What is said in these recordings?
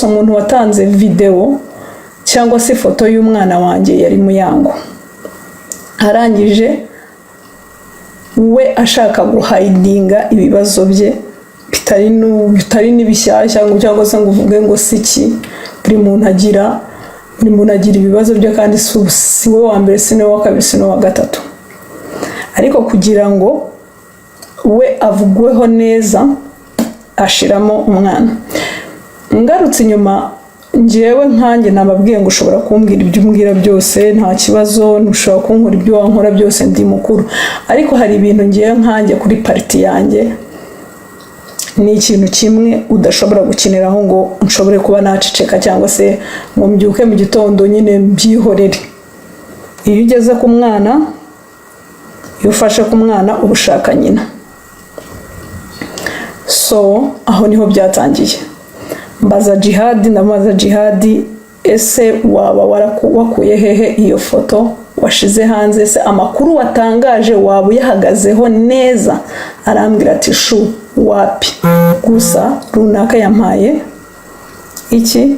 se umuntu watanze video cyangwa se ifoto y'umwana wanjye yari Muyango, arangije we ashaka guhidinga ibibazo bye bitari n'ibishyashya cyangwa se ngo uvuge ngo siki. Buri muntu agira ibibazo bye kandi si we wa mbere, si we wa kabiri, si we wa gatatu. Ariko kugira ngo we avugweho neza ashiramo umwana. Ngarutse inyuma, njyewe nkanjye nababwiye ngo ushobora kumbwira ibyo umbwira byose nta kibazo, ntushobora kunkora ibyo wankora byose, ndi mukuru. Ariko hari ibintu ngiye nkanjye kuri pariti yanjye, ni ikintu kimwe udashobora gukiniraho ngo nshobore kuba naceceka cyangwa se ngo mbyuke mu gitondo nyine byihorere. Iyo ugeze ku mwana, iyo ufashe ku mwana uba ushaka nyina. So aho niho byatangiye. Mbaza Jihad, ese waba wakuye hehe iyo foto washize hanze? Se amakuru watangaje waba uyahagazeho neza? Arambwira ati shu wapi, gusa runaka yampaye iki,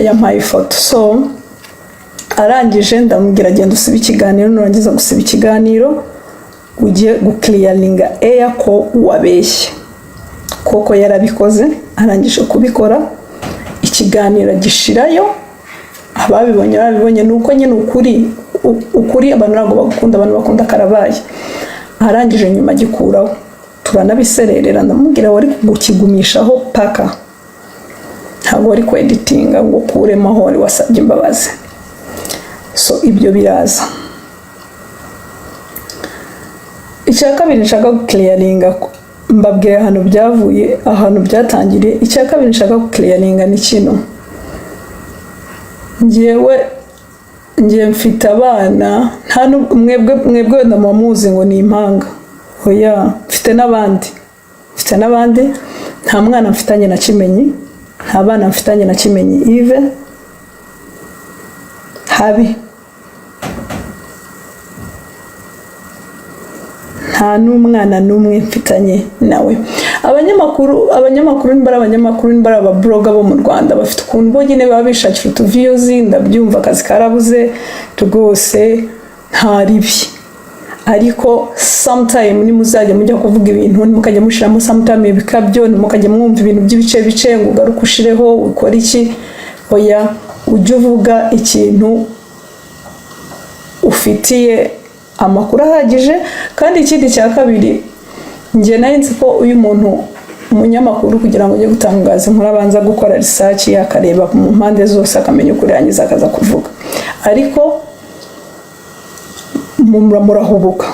yampaye ifoto. So arangije ndamubwira genda usiba ikiganiro, nurangiza gusiba ikiganiro ugiye gukliyaringa air ko wabeshye. Koko yarabikoze, arangije kubikora, ikiganiro gishirayo. Ababibonye nuko nyine ukuri abantu ntabwo bagukunda, abantu bakunda karabaye. Arangije nyuma gikuraho, turanabisererera, ndamubwira wari gukigumishaho paka, ntabwo wari kweditinga ngo kuremo aho wari wasabye imbabazi. So ibyo biraza. Icya kabiri nshaka gukliyaringa, mbabwiye ahantu byavuye, ahantu byatangiriye. Icya kabiri nshaka gukliyaringa ni kino: ngiye mfite abana, nta mwebwe ndamuzi ngo ni impanga. Oya, mfite n'abandi. Nta mwana mfitanye na Kimenyi, nta bana mfitanye na Kimenyi Yves, habi. Nta n'umwana n'umwe mfitanye nawe. Abanyamakuru nimbara ababloga bo mu Rwanda bafite ukuntu bo nyine baba bishakira views. Ndabyumva, akazi karabuze rwose, nta ribi. Ariko sometime ni muzajya mujya kuvuga ibintu, mukajya mushiramo sometime ibikabyo, mukajya mwumva ibintu by'ibice ngo ugaruke ushireho ukora iki. Oya, ujye uvuga ikintu ufitiye amakuru ahagije. Kandi ikindi cya kabiri, njye narinzi ko uyu muntu umunyamakuru kugira ngo ujye gutangaza inkuru abanza gukora research, akareba mu mpande zose, akamenya ukuri, yangiza akaza kuvuga. Ariko murahubuka,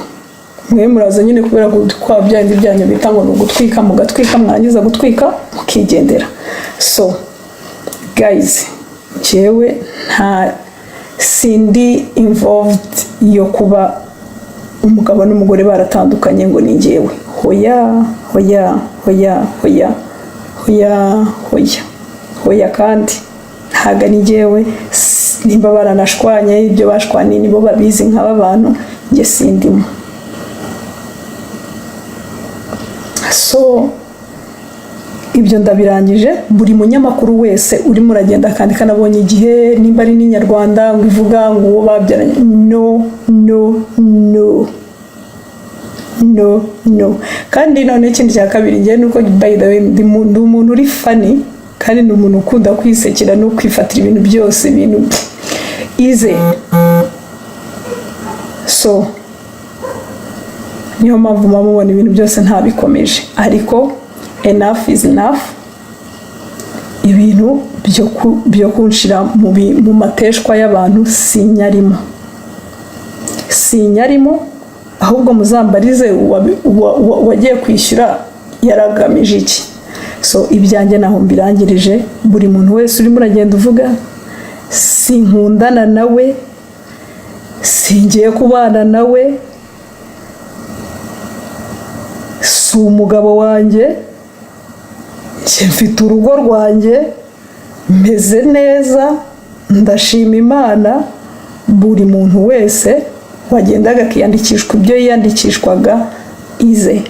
mwe muraza nyine kubera kwa byandi byanyu bita ngo gutwika, mugatwika, mwangiza gutwika mukigendera. So guys, jewe nta sindi involved yo kuba umugabo n'umugore baratandukanye ngo ni njyewe. Hoya kandi ntaga ni njyewe. Nimba baranashwanye, ibyo bashwanye nibo babizi nk'aba bantu, njye sindimo. So ibyo ndabirangije. Buri munyamakuru wese urimo uragenda kandi kanabonye Igihe, nimba ari n'Inyarwanda ngo ivuga ngo uwo babyaranye, no. Kandi none ikindi cya kabiri, njye nuko by the way ndi umuntu uri funny, kandi ni umuntu ukunda kwisekera no kwifatira ibintu byose, ibintu easy. So niyo mpamvu mubona ibintu byose ntabikomeje. Ariko enough is enough. Ibintu byo kunshira mu mateshwa y'abantu sinyarimo. Ahubwo muzambarize wagiye kwishyura yaragamije iki. So ibyanjye naho mbirangirije. Buri muntu wese urimo uragenda uvuga sinkundana nawe, singiye kubana nawe, si umugabo wanjye, mfite urugo rwanjye, meze neza, ndashima Imana. Buri muntu wese wagendaga akiyandikishwa ibyo yiyandikishwaga ize.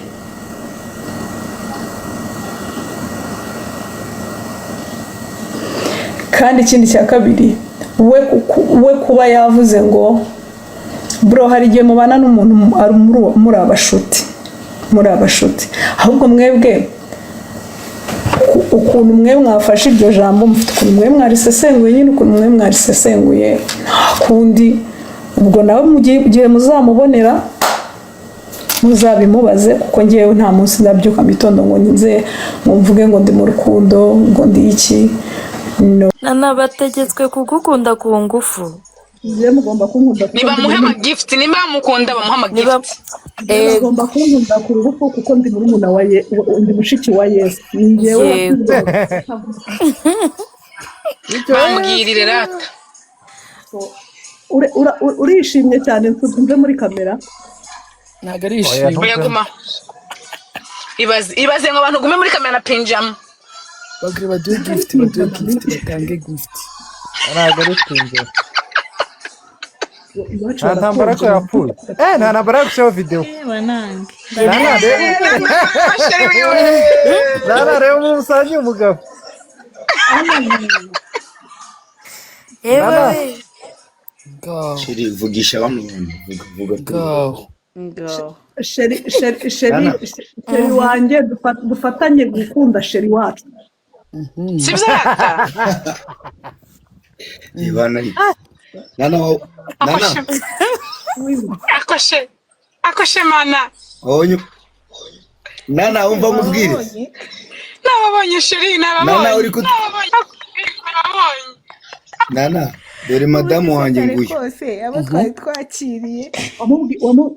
kandi ikindi cya kabiri we kuba yavuze ngo bro hari igihe mubana n'umuntu muri abashuti ahubwo mwebwe ukuntu mwe mwafashe iryo jambo mufite ukuntu mwe mwarisesenguye nyine ukuntu mwe mwarisesenguye nta kundi ubwo nawe mu gihe muzamubonera muzabimubaze kuko ngewe nta munsi ndabyuka mu gitondo ngo nze mvuge ngo ndi mu rukundo ngo ndi iki no. Nana bategetswe kugukunda ku ngufu. Mugomba kunkunda nibamuhe amagift nimba mukunda bamuha amagift mugomba kunkunda ku ruhu kuko ndi murumuna wa ndi mushiki wa Yesu ngewe bamugirire rata urishimye cyane ntumve muri kamera ntago arishimye oyaguma ibaze ngo abantu gume muri kamera na pinjama bagire baduhe gift batange gift ntago ari pinjama nta ntambara ko yapfuye nta ntambara yo gushyiraho videwo nana reba umuntu usangiye umugabo sheri vugisha bamwe sheri wanjye dufatanye gukunda sheri wacu sibyo rata ibana nana akoshe mana onyo nana umva nkubwire nababonye sheri nababonye nana dore madamu wanjye nguyu abo twari twakiriye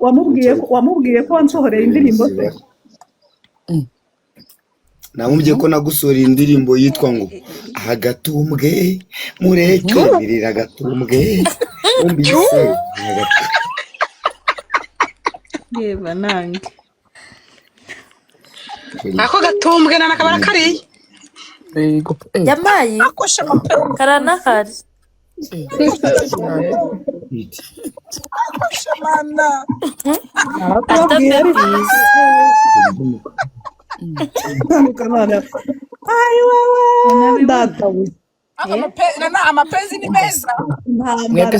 wamubwiye ko wansohoreye indirimbo se namubwiye ko nagusoreye indirimbo yitwa ngo agatumbwe mureke birira agatumbwe umbise yeba nange ako gatumbwe nana kabara kariye yamayi karanahari amapenzi ni meza mwebwe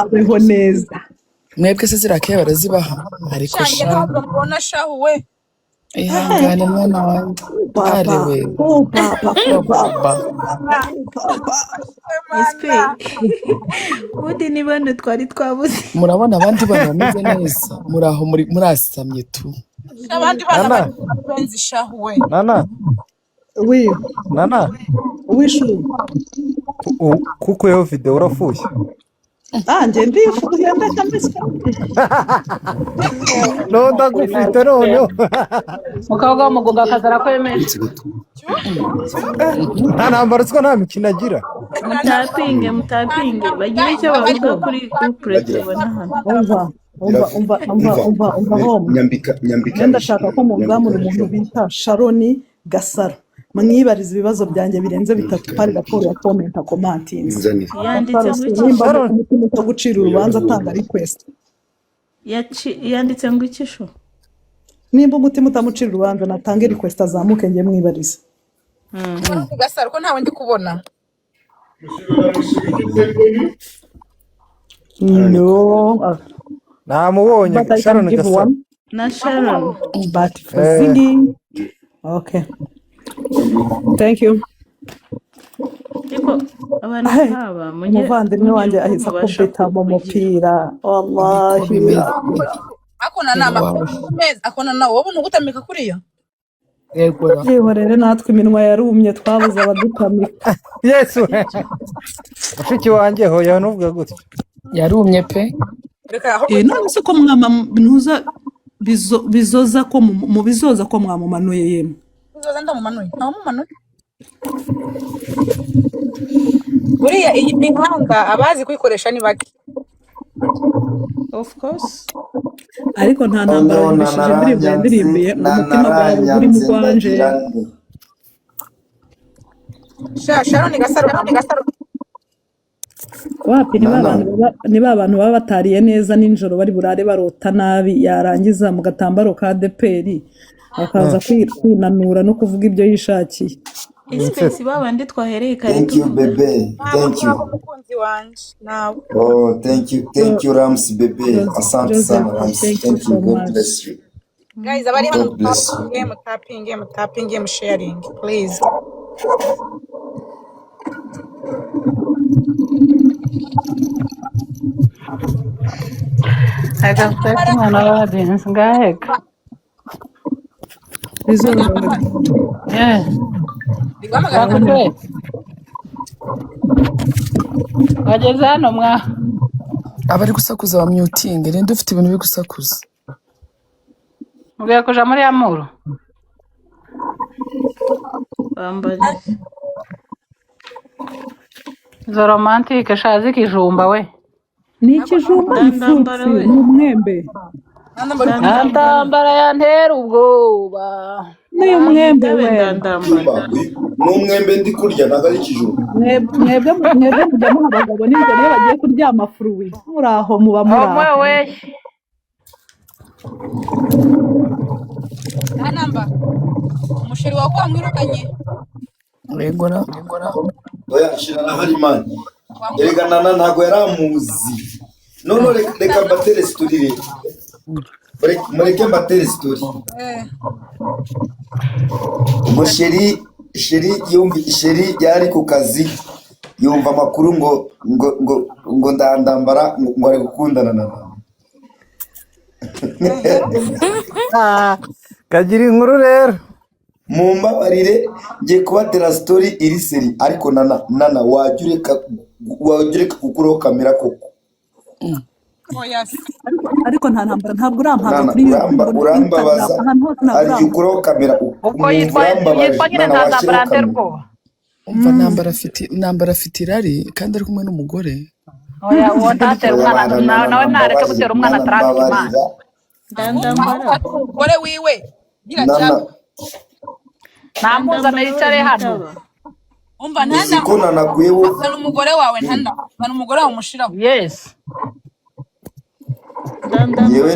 abeho neza mwebwe se zirakeya barazibaha ariko mbona shahu we ihangane mwana wanjye arewe ubundi ni bane twari twabuze murabona abandi bana bameze neza muraho murasamye tu abandi bana bapenzi shahu we nana wishu kukuyeho videwo urafushye njye ndifuye ndakameze no ndagufite noneho mukobwa w'umugunga akazara ko yemeje nta ntambara uziko nta mikino agira mutapinge bagire icyo bavuga kuri couple tubona hano umva nyambika ndashaka ko muzamura umuntu bita Sharoni Gasaro mwibariza ibibazo byanjye birenze bitatu pari raporo ya commenting yanditse ngo gucira urubanza atanga request yanditse ngo ikisho nimba umutima utamucira urubanza natange request azamuke ngiye mwibariza Gasaro ko ntawe ndi kubona no namubonye Sharon Gasaro na Sharon but for singing okay thank you abantu nk'aba umuvandimwe wanjye ahise akubita mu mupira wallahi akona nama akona nawe wabona ugutamika kuriyo yewe rero natwe iminwa yarumye twabuze abadutamika yesu mushiki wanjye hoya nuvuga gutya yarumye pe none se ko mwama ntuza bizoza ko mu bizoza ko mwamumanuye yemwe bizoza ndamumanuye ntamumanuye buriya iyi mihanga abazi kwikoresha ni bake of course ariko nta ntambara yumvishije indirimbo yandirimbiye mu mutima wawe uri mu rwanje Sharon Gasaro wapi ni ba bantu baba batariye neza ninjoro bari burare barota nabi yarangiza mu gatambaro ka deperi akaza kwinanura no kuvuga ibyo yishakiye Space babandi twahereye kare Thank you, tuvuga. bebe. Thank you. umukunzi wanje nawe. Oh, thank you. Thank you, Rams, bebe. Asante Joseph, sana, Rams. thank you Thank so you. God much. bless you. Guys, abari hano God bless you. mutapping, sharing, please. I can take one audience, guys. Yeah. Ndigwamagara Bakutwe. Wageze hano mwa. abari gusakuza wa muting rende ufite ibintu biri gusakuza. Mugiye kuja muri Amuru. Bambari. Zo romantique shazi kijumba we. Ni ikijumba Ndandambara ifutsi we. ni umwembe. Ndandambara yantera ubwoba. Ni umwembe we. Ndandambara. N'umwembe ndi kurya ntabwo ari ikijumba. Mwebwe mujya muha abagabo nijoro iyo bagiye kuryama furuwi. Muraho muba Omwe muraho. we. namba umusheri wawe kwa mwirukanye. Yego na. Oya, shira na Harimani. Erega Nana ntabwo yaramuzi. None reka mbatere story rero. Mureke mbatere story. Umusheri sheri yari ku kazi yumva amakuru ngo ndandambara ngo ari gukundana na Nana. Kagira inkuru rero. Mumbabarire ngiye kubatera story iri seri ariko Nana wajya ureka gukuraho kamera koko. Ariko nta ntambara ntabwo urampanga Nana kuri YouTube. urambabaza ari ukuraho kamera Uko yitwa nyine ndandambara nterwo. Umva nambara afite irari kandi ari kumwe n'umugore. Oya uwo ntatera umwana nawe nareke gutera umwana atarafimana. Ndandambara. Umugore wiwe gira Nana cyabo. Namuzanira icare hano. Umva uziko Nana kuyeho Zana umugore wawe zana umugore wawe umushiraho. Yes. yewe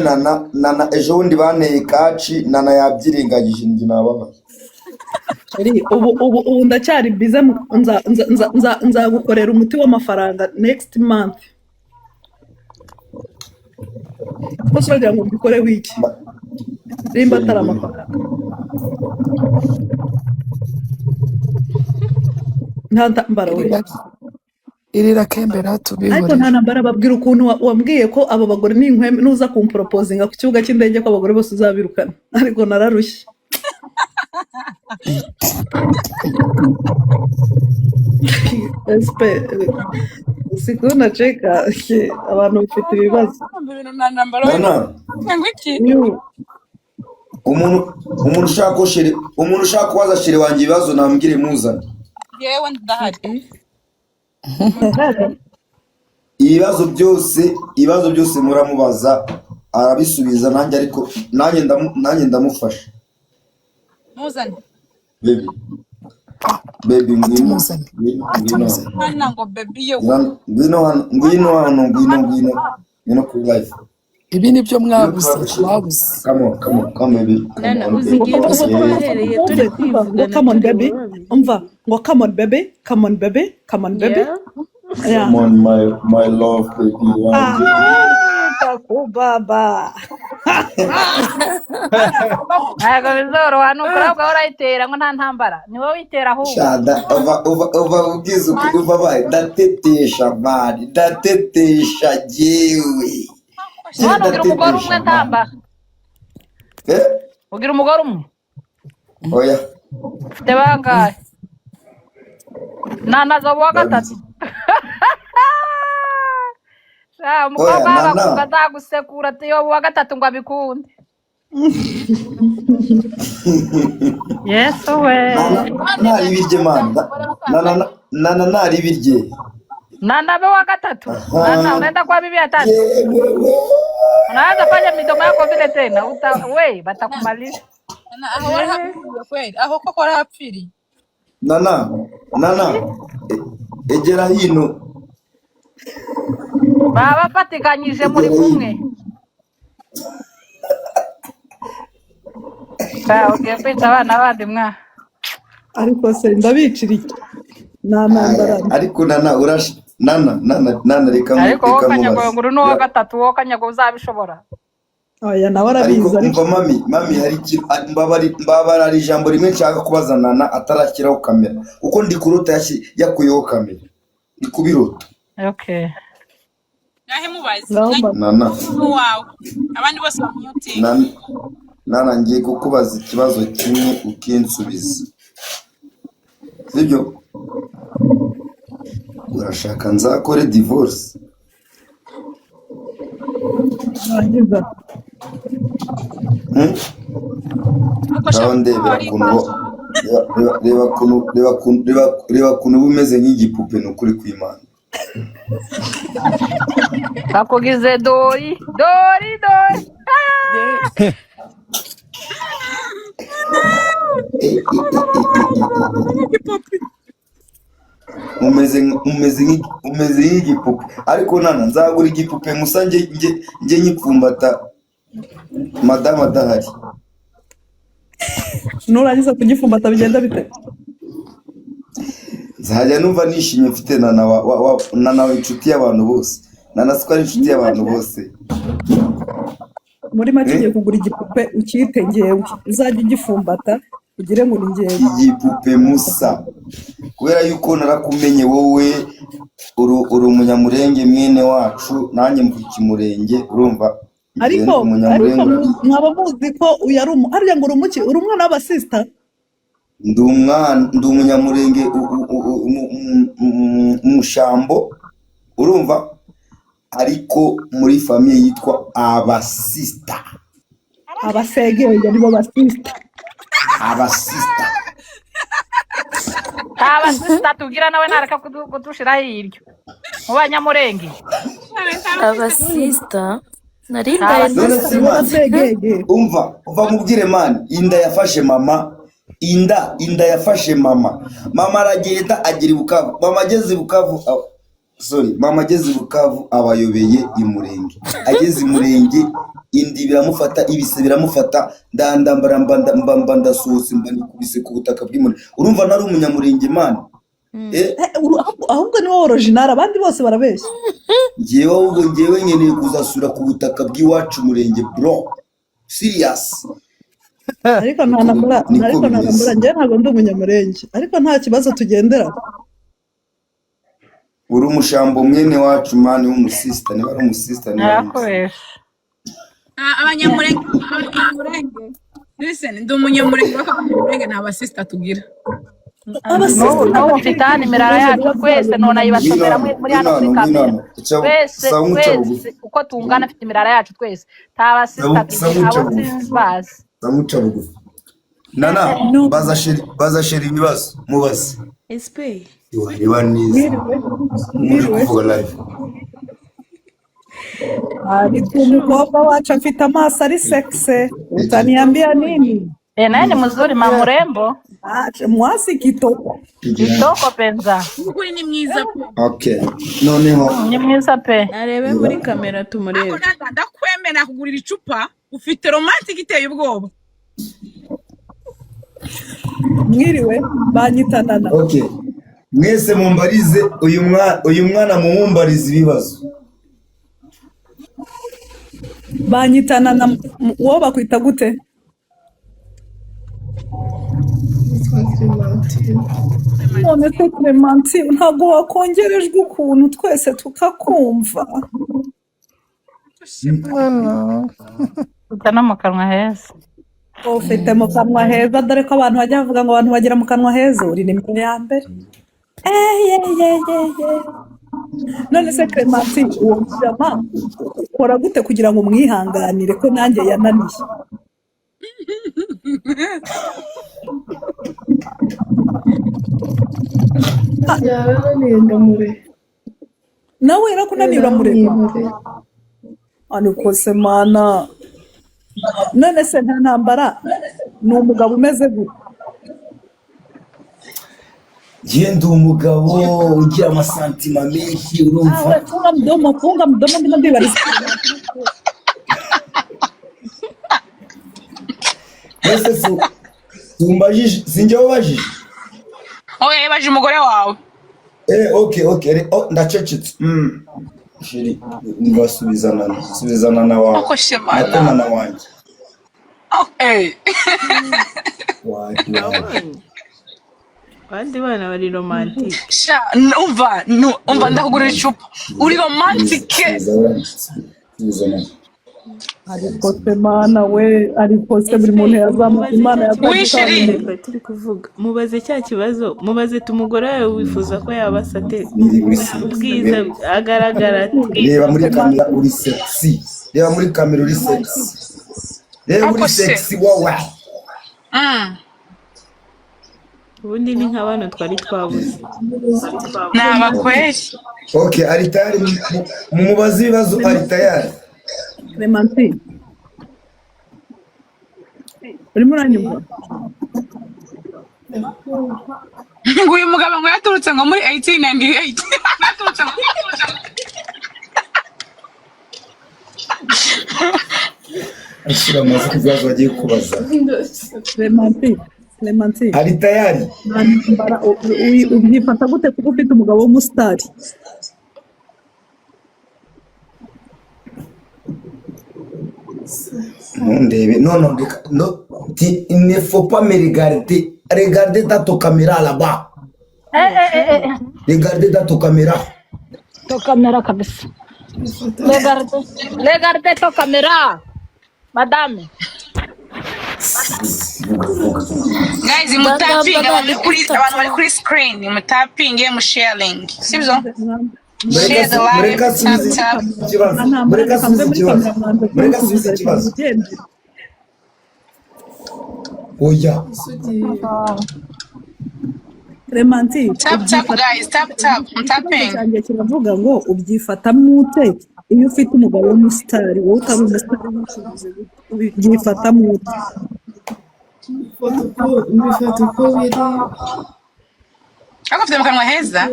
Nana ejo bundi banteye kaci Nana yabyiringagije njye nababaye. ubu ndacyari bize nzagukorera umuti w'amafaranga next month. Bose bagira ngo mbikore wiki rimba atari amafaranga. Nta ntambara we. Irira kembera Ariko tubihore. nta ntambara babwira ukuntu wambwiye ko abo bagore n'inkweme nuza kumporopozinga ku kibuga cy'indege ko abagore bose uzabirukana. Ariko nararushye. Sikuna cheka abantu bafite ibibazo. Nana umuntu ushaka kubaza sheri wanjye ibibazo nambwire muzane. Yewe ndahari. Ibibazo byose muramubaza arabisubiza nanjye ariko nanjye ndamufasha. Muzane. Baby ngwino. Hana ngo baby yo. Ngwino kuri life. Ibi nibyo mwabuze. Come on baby. Nana uzigiye twahereye turi kwivugana. Come on baby. Umva ngo come on baby. Come on baby. Come on baby. Yeah. Come on my love baby. Baba. Ntabwo bizoroha nukora ubwo urayitera ngo nta ntambara. Ni wowe witera ahubwo. Shada ova ubwiza uva bayi ndatetesha mani ndatetesha jewe. None ugira umugore umwe ntamba. Ugira umugore umwe? Oya. Ufite bangahe? Nana zo wa gatatu. Umukobwa w'abakobwa azagusekura atiyo wa gatatu ngo abikunde. Yesu we. Nari birye manda. Nana nari birye. Nana be wa gatatu. Nana unaenda kwa bibi ya tatu. Unaanza fanya midomo yako vile tena. We batakumaliza. Aho warahapfiriye kweli. Aho koko warahapfiriye. Nana egera hino. Baba patikanyije muri kumwe. Ugiye kwita abana bandi mwa. ariko se ndabicira iki nta ntambara ariko nana nana reka ariko wowe kanyago mubaze nguru n'uwa gatatu wowe kanyago uzabishobora oya nawe ariko arabizi ariko umva mami hari mbabara ari ijambo rimwe nshaka kubaza nana atarakiraho kamera kuko ndi kurota yakuyeho kamera ndi kubirota okay Yahe mubazi. nana Wow. Abandi bose bamuti. nana ngiye kukubaza ikibazo kimwe ukinsubiza sibyo urashaka nzakore divorce narangiza reba ukuntu uba umeze nk'igipupe ni ukuri kw'Imana kakugize dori umeze nk'igipupe ariko nana nzagura igipupe musa njye nyipfumbata madamu adahari nurangiza kugifumbata bigenda bite nzajya numva nishimye mfite nana inshuti y'abantu bose nana siko ari inshuti y'abantu bose muri make ugiye kugura igipupe ukiyite ngewe uzajya ugifumbata ugire ngo ni ngewe igipupe musa kubera yuko narakumenye wowe uri umunyamurenge mwene wacu nanjye mvuka imurenge urumva ariko mwaba muzi ko uyu ari harya ngo uri umwana w'abasista ndi umunyamurenge umushambo urumva ariko muri famiye yitwa abasista abasegeye nibo basista abasista tugira nawe nareka kudushiraho iryo mu banyamurenge abasista umva mubwire mani inda yafashe mama inda yafashe mama aragenda agira ibukavu mama ageze ibukavu abayobeye imurenge ageze imurenge indi biramufata ibise biramufata ndandambara ndasohotse mba nikubise ku butaka bw'imurenge urumva nari umunyamurenge mani ahubwo ni wowe original abandi bose barabeshya ngewe nkeneye kuzasura ku butaka bw'iwacu umurenge bro serious ariko nta nambura njye ntabwo ndi umunyamurenge ariko nta kibazo tugendera uri umushambo mwene wacu mani w'umusista niba ari umusista narakoresha Abanyamurenge listen ndi umunyamurenge bakabanyamurenge nta basista tugira n'ubu mfite hano imirara yacu twese none ayibasomera muri hano kuri kamera twese uko tungana afite imirara yacu twese nta basista tugira abo sinzi bazi samuca bugufi nana baza sheri ibibazo mubaze iwareba neza muri kuvuga live ariko umukobwa wacu afite amaso ari sexe utaniambia nini naye ni mzuri mamurembo mwasi kitoko penza ukuri ni mwiza pe okay noneho ni mwiza pe arebe muri kamera tumurebe ndakwemera kugurira icupa ufite romantic iteye ubwoba mwiriwe banyitanana okay mwese mumbarize uyu mwana mumumbarize ibibazo banyitanana uwo bakwita gute none se Clementine ntabwo wakongerejwe ukuntu twese tukakumva ufite no mu kanwa heza ufite mu kanwa heza dore ko abantu bajya bavuga ngo abantu bagira mu kanwa heza uri nimero ya mbere none se Clementine uwo mujama ukora gute kugira ngo umwihanganire ko nanjye yananiye nawe yarakunaniye uramureba ariko se mana none se nta ntambara ni umugabo umeze gute ndi umugabo ugira amasantima menshi urumva funga mdomo ndimo ndibariza ese tumbajije sinjye wabajije oya baje umugore wawe. Okay ndacecetse. Shiri subizana na wawe. Uko shemana. Natana na wanjye. Okay. Abandi bana bari romantic. Sha umva ndakugurira icupa. Uri romantic. ariko se mana we ariko se buri muntu yazamuka Imana Wishiri. Turi kuvuga mubaze cya kibazo, mubaze tumugore wawe wifuza ko yabasate ubwiza agaragara ati Reba muri kamera uri sexy. Reba muri kamera uri sexy. Reba uri sexy wawe. ubundi ni nk'abantu twari twabuze. Nabakweli. Okay, ari tayari mu mubazi ibibazo ari tayari. Clementine urimo uranyumva Uyu mugabo ngo yaturutse ngo muri 1898. Yaturutse ngo Ashira amazi kuzaza wagiye kubaza. Clementine Ari tayari. ubyifata gute kuko ufite umugabo w'umusitari? Ndebe non il ne faut pas me regarder dans ton caméra là-bas. Regardez dans ton caméra. To kamera kabisa. Regarde to kamera. Madame. guys mutaping abantu bari kuri screen mutaping mu sharing. Sibyo? Share the live. Mureka subiza ikibazo. Oya. Clementine Tap guys, tap. I'm tapping. cyanjye kiravuga ngo ubyifata mute iyo ufite umugabo w'umusitari wowe utari umusitari ubyifata mute? Mbifata uko biri. Afite mu kanwa heza.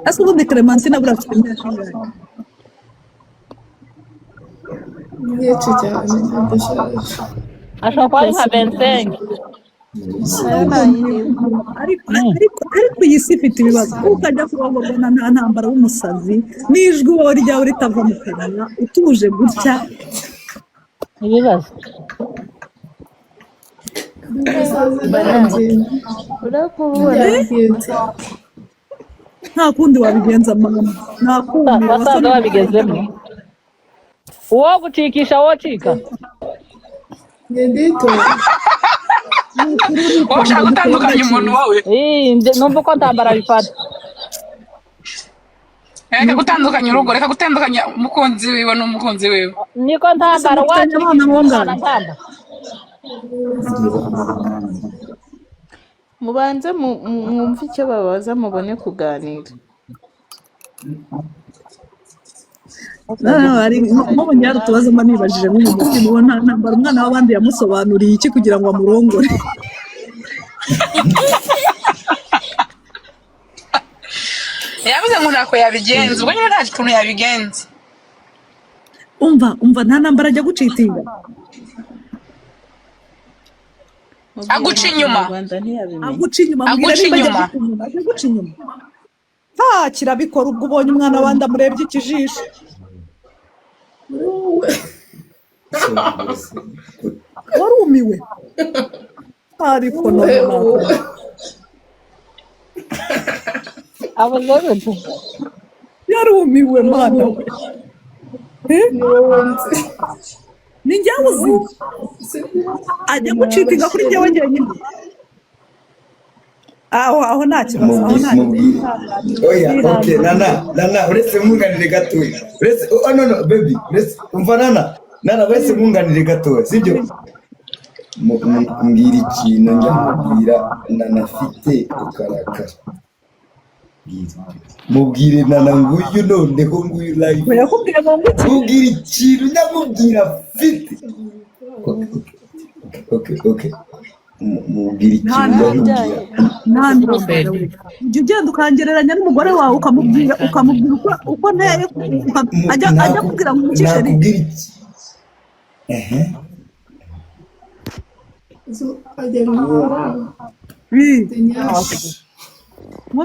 ese ubundi Clementine abura afite imyaka ingahe? Myinshi cyane ndashaje. Ashobora kuba ari nka 25. ariko iyi si ifite ibibazo ukajya kurongorwa nta ntambara w'umusazi n'ijwi wowe ryawe ritava mu kanwa utuje gutya Ibibazo. nta kundi wabigenza mama nta kundi Basaza babigezemo. Uwo gucikisha wo cika. Ndito. Ushaka gutandukanya umuntu wawe. Numva ko ntambara bifata. Reka gutandukanya urugo, reka gutandukanya umukunzi wiwe n'umukunzi wiwe. Niko ntambara wacu n'abana ntamba. Mubanze mwumve icyo babaza mubone kuganira. nk'ubu nyari utubazo mba nibajije nk'umutima uwo nta ntambara umwana w'abandi yamusobanuriye iki kugira ngo amurongore? Yavuze ngo ntako yabigenza, ubwo nyine nta kintu yabigenza. umva nta ntambara ajya gucitinga Aguca inyuma. aguca inyuma aguca inyuma kirabikora ubwo ubonye umwana wandi amurebye ikijisho warumiwe ariko yarumiwe mwana we ni njyewe uzi ajya gucitinga kuri njyewe njyenyine aho nta kibazo aho nta oya okay nana uretse munganire gatoya uretse no baby uretse umva nana uretse munganire gatoya sibyo mbwira ikintu njya mubwira nana afite ukarakara mubwire nana nguyu noneho nguyu live yakubwiye ngo mubwire ikintu njya mubwira afite okay mubwira ikintu ujya ugenda ukangereranya n'umugore wawe ukamubwira uko nteye ajya kubwira ngo umucishe nakubwira iki Ajya mu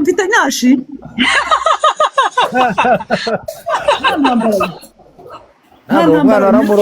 mfite nyashi ntabwo umwana aramuro